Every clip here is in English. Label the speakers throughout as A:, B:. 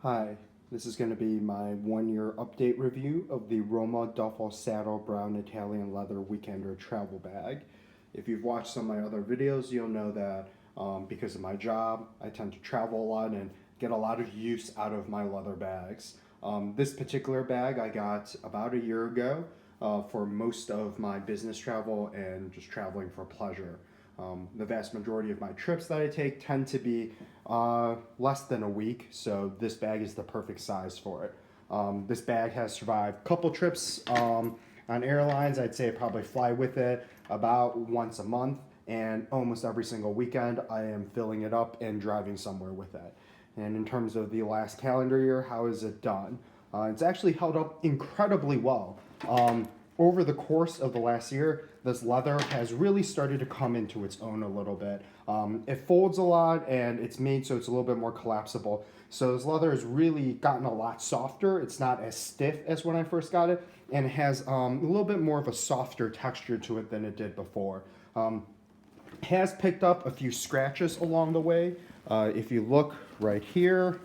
A: Hi, this is going to be my 1 year update review of the Roma Duffle Saddle Brown Italian Leather Weekender Travel Bag. If you've watched some of my other videos, you'll know that because of my job, I tend to travel a lot and get a lot of use out of my leather bags. This particular bag I got about a year ago for most of my business travel and just traveling for pleasure. The vast majority of my trips that I take tend to be less than a week, so this bag is the perfect size for it. This bag has survived a couple trips on airlines. I'd say I probably fly with it about once a month, and almost every single weekend I am filling it up and driving somewhere with it. And in terms of the last calendar year, how is it done? It's actually held up incredibly well. Over the course of the last year, this leather has really started to come into its own a little bit. It folds a lot and it's made so it's a little bit more collapsible. So this leather has really gotten a lot softer. It's not as stiff as when I first got it, and it has a little bit more of a softer texture to it than it did before. Has picked up a few scratches along the way. If you look right here,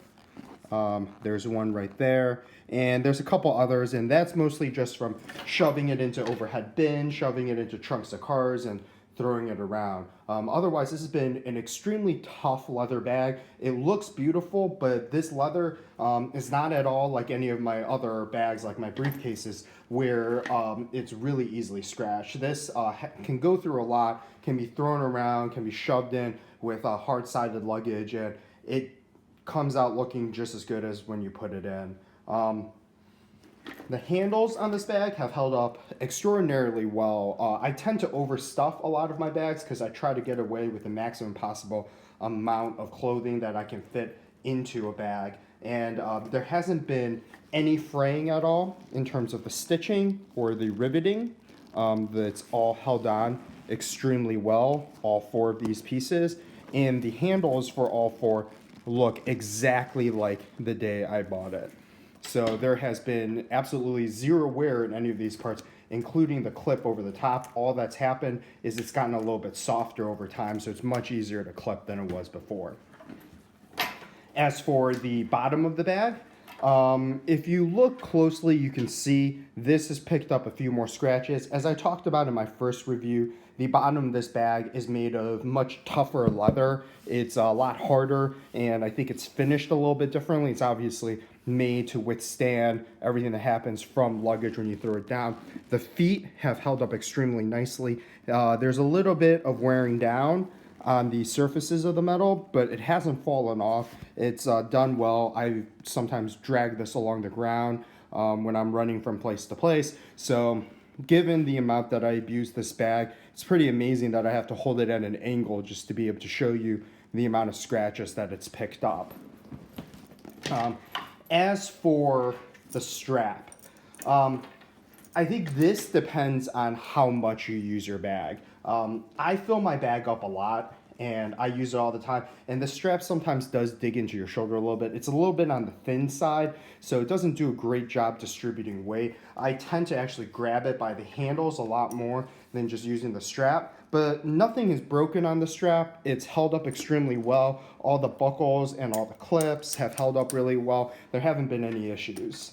A: there's one right there, and there's a couple others, and that's mostly just from shoving it into overhead bins, shoving it into trunks of cars, and throwing it around. Otherwise, this has been an extremely tough leather bag. It looks beautiful, but this leather is not at all like any of my other bags, like my briefcases, where it's really easily scratched. This can go through a lot, can be thrown around, can be shoved in with hard-sided luggage, and it comes out looking just as good as when you put it in. The handles on this bag have held up extraordinarily well. I tend to overstuff a lot of my bags because I try to get away with the maximum possible amount of clothing that I can fit into a bag. And there hasn't been any fraying at all in terms of the stitching or the riveting. That's all held on extremely well, all four of these pieces. And the handles for all four look exactly like the day I bought it. So there has been absolutely zero wear in any of these parts, including the clip over the top. All that's happened is it's gotten a little bit softer over time, so it's much easier to clip than it was before. As for the bottom of the bag, if you look closely, you can see this has picked up a few more scratches. As I talked about in my first review, the bottom of this bag is made of much tougher leather. It's a lot harder, and I think it's finished a little bit differently. It's obviously made to withstand everything that happens from luggage when you throw it down. The feet have held up extremely nicely. There's a little bit of wearing down on the surfaces of the metal, but it hasn't fallen off. It's done well. I sometimes drag this along the ground when I'm running from place to place. So given the amount that I abuse this bag, it's pretty amazing that I have to hold it at an angle just to be able to show you the amount of scratches that it's picked up. As for the strap, I think this depends on how much you use your bag. I fill my bag up a lot and I use it all the time, and the strap sometimes does dig into your shoulder a little bit. It's a little bit on the thin side, so it doesn't do a great job distributing weight. I tend to actually grab it by the handles a lot more than just using the strap, but nothing is broken on the strap. It's held up extremely well. All the buckles and all the clips have held up really well. There haven't been any issues.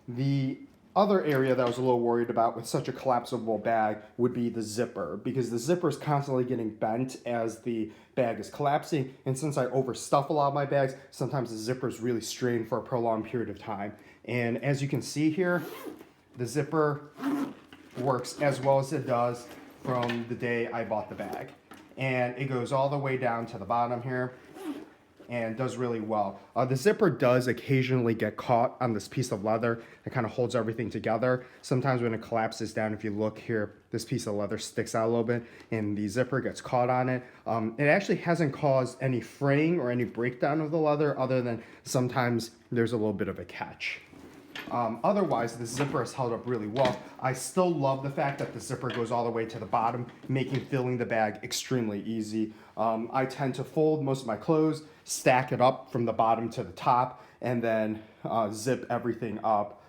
A: The other area that I was a little worried about with such a collapsible bag would be the zipper, because the zipper is constantly getting bent as the bag is collapsing, and since I overstuff a lot of my bags, sometimes the zipper is really strained for a prolonged period of time. And as you can see here, the zipper works as well as it does from the day I bought the bag, and it goes all the way down to the bottom here and does really well. The zipper does occasionally get caught on this piece of leather that kind of holds everything together. Sometimes when it collapses down, if you look here, this piece of leather sticks out a little bit and the zipper gets caught on it. It actually hasn't caused any fraying or any breakdown of the leather, other than sometimes there's a little bit of a catch. Otherwise, the zipper has held up really well. I still love the fact that the zipper goes all the way to the bottom, making filling the bag extremely easy. I tend to fold most of my clothes, stack it up from the bottom to the top, and then zip everything up.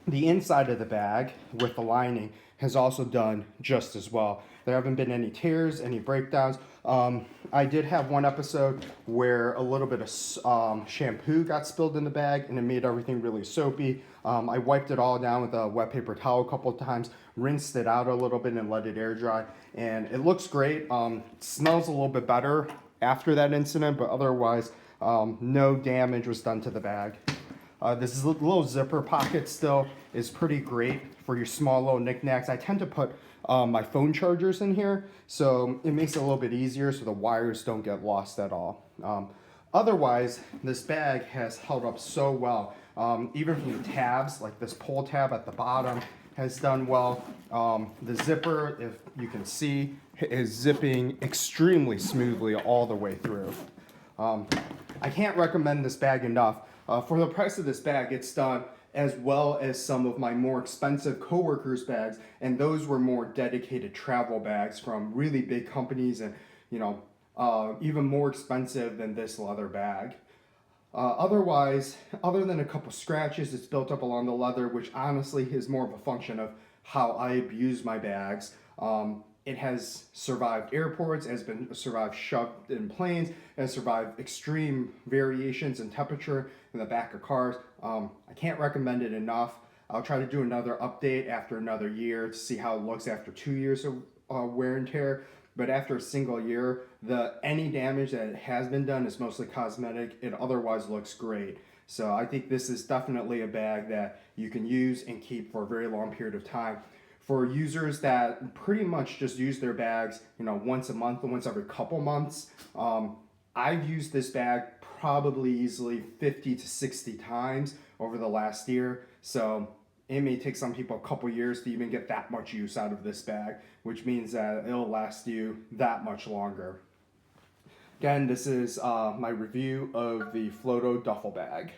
A: The inside of the bag with the lining has also done just as well. There haven't been any tears, any breakdowns. I did have one episode where a little bit of shampoo got spilled in the bag and it made everything really soapy. I wiped it all down with a wet paper towel a couple of times, rinsed it out a little bit and let it air dry, and it looks great. It smells a little bit better after that incident, but otherwise no damage was done to the bag. This little zipper pocket still is pretty great for your small little knickknacks. I tend to put my phone chargers in here, so it makes it a little bit easier so the wires don't get lost at all. Otherwise, this bag has held up so well. Even from the tabs, like this pull tab at the bottom has done well. The zipper, if you can see, is zipping extremely smoothly all the way through. I can't recommend this bag enough. For the price of this bag, it's done as well as some of my more expensive coworkers' bags, and those were more dedicated travel bags from really big companies, and even more expensive than this leather bag. Otherwise, other than a couple scratches, it's built up along the leather, which honestly is more of a function of how I abuse my bags. It has survived airports, has been survived shoved in planes, has survived extreme variations in temperature in the back of cars. I can't recommend it enough. I'll try to do another update after another year to see how it looks after 2 years of wear and tear. But after a single year, any damage that has been done is mostly cosmetic. It otherwise looks great. So I think this is definitely a bag that you can use and keep for a very long period of time. For users that pretty much just use their bags, once a month or once every couple months, I've used this bag probably easily 50 to 60 times over the last year. So it may take some people a couple years to even get that much use out of this bag, which means that it'll last you that much longer. Again, this is my review of the Floto duffel bag.